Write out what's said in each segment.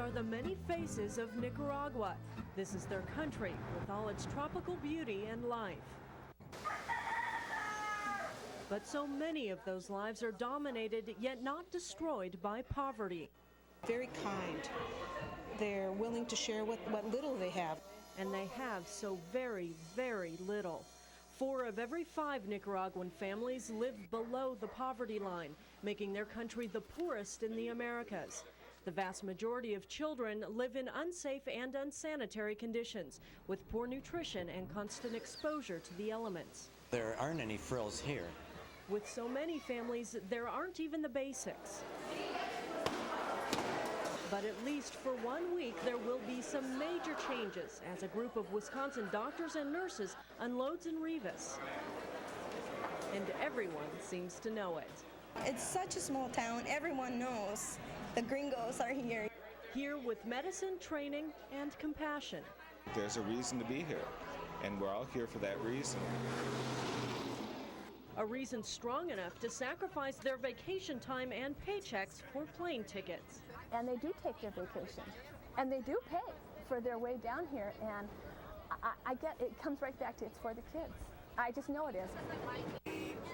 are the many faces of Nicaragua. This is their country with all its tropical beauty and life. But so many of those lives are dominated yet not destroyed by poverty. Very kind. They're willing to share what little they have. And they have so very, very little. 4 of every 5 Nicaraguan families live below the poverty line, making their country the poorest in the Americas. The vast majority of children live in unsafe and unsanitary conditions, with poor nutrition and constant exposure to the elements. There aren't any frills here. With so many families, there aren't even the basics. But at least for 1 week, there will be some major changes as a group of Wisconsin doctors and nurses unloads in Rivas. And everyone seems to know it. It's such a small town. Everyone knows the gringos are here. Here with medicine, training, and compassion. There's a reason to be here, and we're all here for that reason. A reason strong enough to sacrifice their vacation time and paychecks for plane tickets. And they do take their vacation, and they do pay for their way down here, and I get it comes right back to it's for the kids. I just know it is.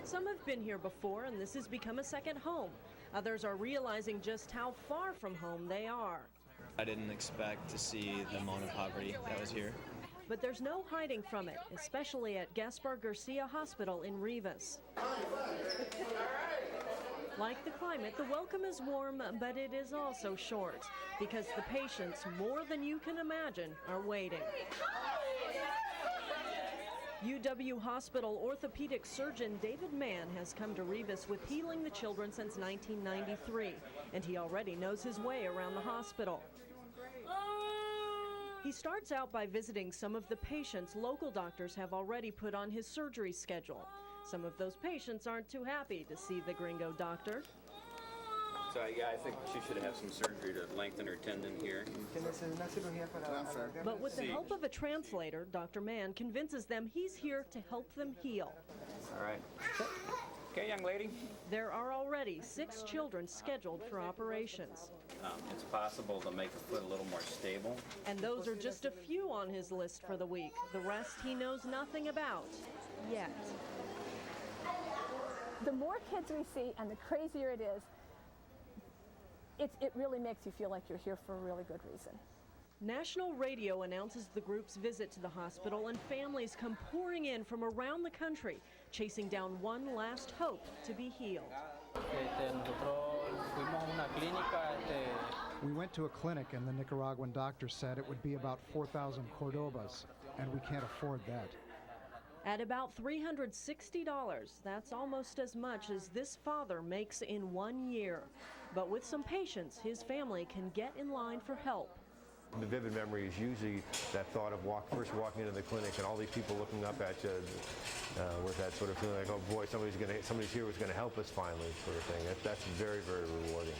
Some have been here before, and this has become a second home. Others are realizing just how far from home they are. I didn't expect to see the amount of poverty that was here. But there's no hiding from it, especially at Gaspar Garcia Hospital in Rivas. Like the climate, the welcome is warm, but it is also short, because the patients, more than you can imagine, are waiting. UW Hospital orthopedic surgeon David Mann has come to Rivas with Healing the Children since 1993, and he already knows his way around the hospital. He starts out by visiting some of the patients local doctors have already put on his surgery schedule. Some of those patients aren't too happy to see the gringo doctor. So yeah, I think she should have some surgery to lengthen her tendon here. But with the help of a translator, Dr. Mann convinces them he's here to help them heal. All right. Okay, young lady. There are already 6 children scheduled for operations. It's possible to make the foot a little more stable. And those are just a few on his list for the week. The rest he knows nothing about yet. The more kids we see and the crazier it is, it really makes you feel like you're here for a really good reason. National radio announces the group's visit to the hospital, and families come pouring in from around the country, chasing down one last hope to be healed. We went to a clinic, and the Nicaraguan doctor said it would be about 4,000 Cordobas, and we can't afford that. At about $360, that's almost as much as this father makes in 1 year. But with some patience, his family can get in line for help. The vivid memory is usually that thought of first walking into the clinic and all these people looking up at you with that sort of feeling like, oh boy, somebody's here who's going to help us finally, sort of thing. That's very, very rewarding.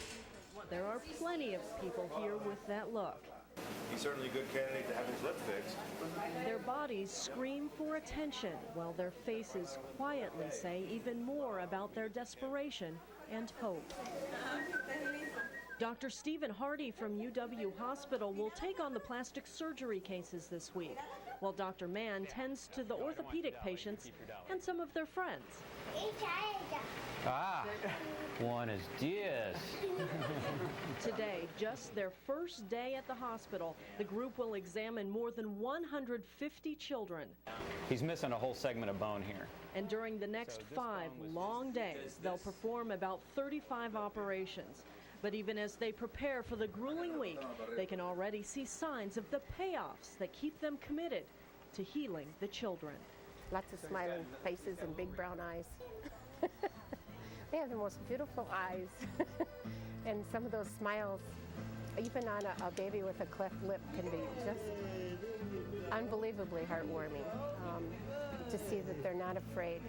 There are plenty of people here with that look. He's certainly a good candidate to have his lip fixed. Their bodies scream for attention, while their faces quietly say even more about their desperation and hope. Dr. Stephen Hardy from UW Hospital will take on the plastic surgery cases this week, while Dr. Mann tends to the orthopedic patients and some of their friends. One is this. Today, just their first day at the hospital, the group will examine more than 150 children. He's missing a whole segment of bone here. And during the next 5 long days, they'll perform about 35 operations. But even as they prepare for the grueling week, they can already see signs of the payoffs that keep them committed to healing the children. Lots of smiling faces and big brown eyes. They have the most beautiful eyes. And some of those smiles, even on a baby with a cleft lip, can be just unbelievably heartwarming to see that they're not afraid.